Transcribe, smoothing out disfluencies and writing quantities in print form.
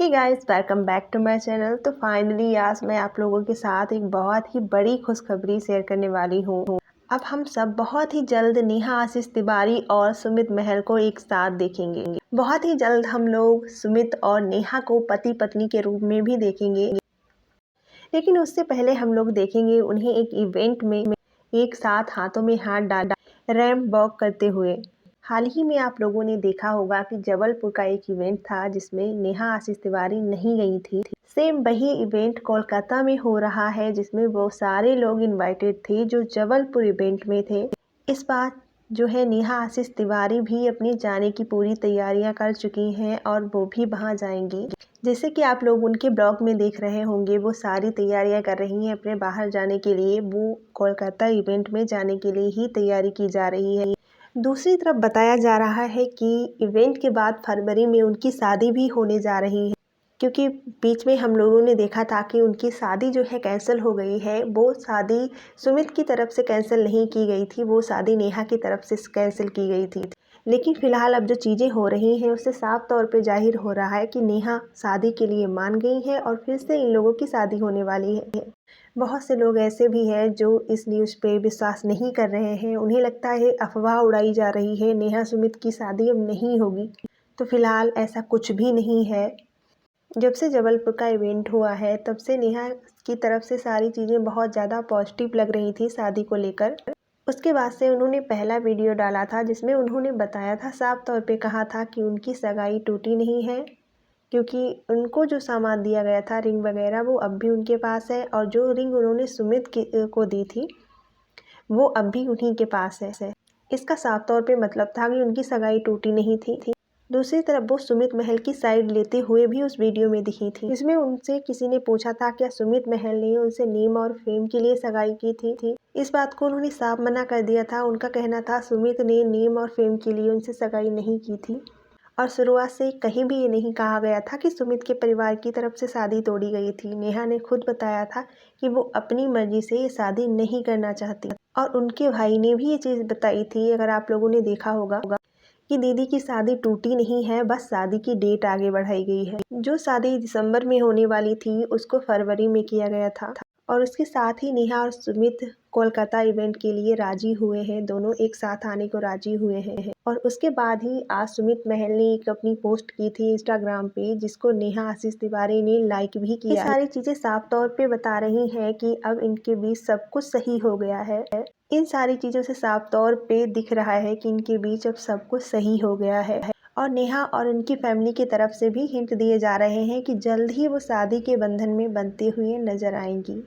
Hey guys, welcome back to my channel. तो finally आज मैं आप लोगों के साथ एक बहुत ही बड़ी खुशखबरी शेयर करने वाली हूँ। अब हम सब बहुत ही जल्द नेहा आशीष तिवारी और सुमित महल को एक साथ देखेंगे। बहुत ही जल्द हम लोग सुमित और नेहा को पति पत्नी के रूप में भी देखेंगे। लेकिन उससे पहले हम लोग देखेंगे उन्हें एक इवेंट में एक साथ हाथों में हाथ डाल रैंप वॉक करते हुए। हाल ही में आप लोगों ने देखा होगा कि जबलपुर का एक इवेंट था जिसमें नेहा आशीष तिवारी नहीं गई थी। सेम वही इवेंट कोलकाता में हो रहा है जिसमें वो सारे लोग इनवाइटेड थे जो जबलपुर इवेंट में थे। इस बार जो है नेहा आशीष तिवारी भी अपने जाने की पूरी तैयारियां कर चुकी हैं और वो भी वहां जाएंगी। जैसे कि आप लोग उनके ब्लॉग में देख रहे होंगे, वो सारी तैयारियां कर रही हैं अपने बाहर जाने के लिए। वो कोलकाता इवेंट में जाने के लिए ही तैयारी की जा रही है। दूसरी तरफ बताया जा रहा है कि इवेंट के बाद फरवरी में उनकी शादी भी होने जा रही है, क्योंकि बीच में हम लोगों ने देखा था कि उनकी शादी जो है कैंसिल हो गई है। वो शादी सुमित की तरफ से कैंसिल नहीं की गई थी, वो शादी नेहा की तरफ से कैंसिल की गई थी। लेकिन फिलहाल अब जो चीज़ें हो रही हैं उससे साफ तौर पे जाहिर हो रहा है कि नेहा शादी के लिए मान गई है और फिर से इन लोगों की शादी होने वाली है। बहुत से लोग ऐसे भी हैं जो इस न्यूज़ पे विश्वास नहीं कर रहे हैं। उन्हें लगता है अफवाह उड़ाई जा रही है, नेहा सुमित की शादी अब नहीं होगी। तो फिलहाल ऐसा कुछ भी नहीं है। जब से जबलपुर का इवेंट हुआ है तब से नेहा की तरफ से सारी चीज़ें बहुत ज़्यादा पॉजिटिव लग रही थी शादी को लेकर। उसके बाद से उन्होंने पहला वीडियो डाला था जिसमें उन्होंने बताया था, साफ तौर पे कहा था कि उनकी सगाई टूटी नहीं है, क्योंकि उनको जो सामान दिया गया था रिंग वगैरह वो अब भी उनके पास है और जो रिंग उन्होंने सुमित को दी थी वो अब भी उन्हीं के पास है। इसका साफ तौर पे मतलब था कि उनकी सगाई टूटी नहीं थी। दूसरी तरफ वो सुमित महल की साइड लेते हुए भी उस वीडियो में दिखी थी, जिसमें उनसे किसी ने पूछा था क्या सुमित महल ने उनसे नेम और फेम के लिए सगाई की थी। इस बात को उन्होंने साफ मना कर दिया था। उनका कहना था सुमित ने नेम और फेम के लिए उनसे सगाई नहीं की थी और शुरुआत से कहीं भी ये नहीं कहा गया था कि सुमित के परिवार की तरफ से शादी तोड़ी गई थी। नेहा ने खुद बताया था कि वो अपनी मर्जी से ये शादी नहीं करना चाहती और उनके भाई ने भी ये चीज़ बताई थी, अगर आप लोगों ने देखा होगा, कि दीदी की शादी टूटी नहीं है, बस शादी की डेट आगे बढ़ाई गई है। जो शादी दिसंबर में होने वाली थी उसको फरवरी में किया गया था। और उसके साथ ही नेहा और सुमित कोलकाता इवेंट के लिए राजी हुए हैं, दोनों एक साथ आने को राजी हुए हैं। और उसके बाद ही आज सुमित महल ने एक अपनी पोस्ट की थी इंस्टाग्राम पे, जिसको नेहा आशीष तिवारी ने लाइक भी किया। ये सारी चीजें साफ तौर पे बता रही हैं कि अब इनके बीच सब कुछ सही हो गया है। इन सारी चीजों से साफ तौर पे दिख रहा है कि इनके बीच अब सब कुछ सही हो गया है। और नेहा और उनकी फैमिली की तरफ से भी हिंट दिए जा रहे हैं कि जल्द ही वो शादी के बंधन में बनते हुए नजर आएंगी।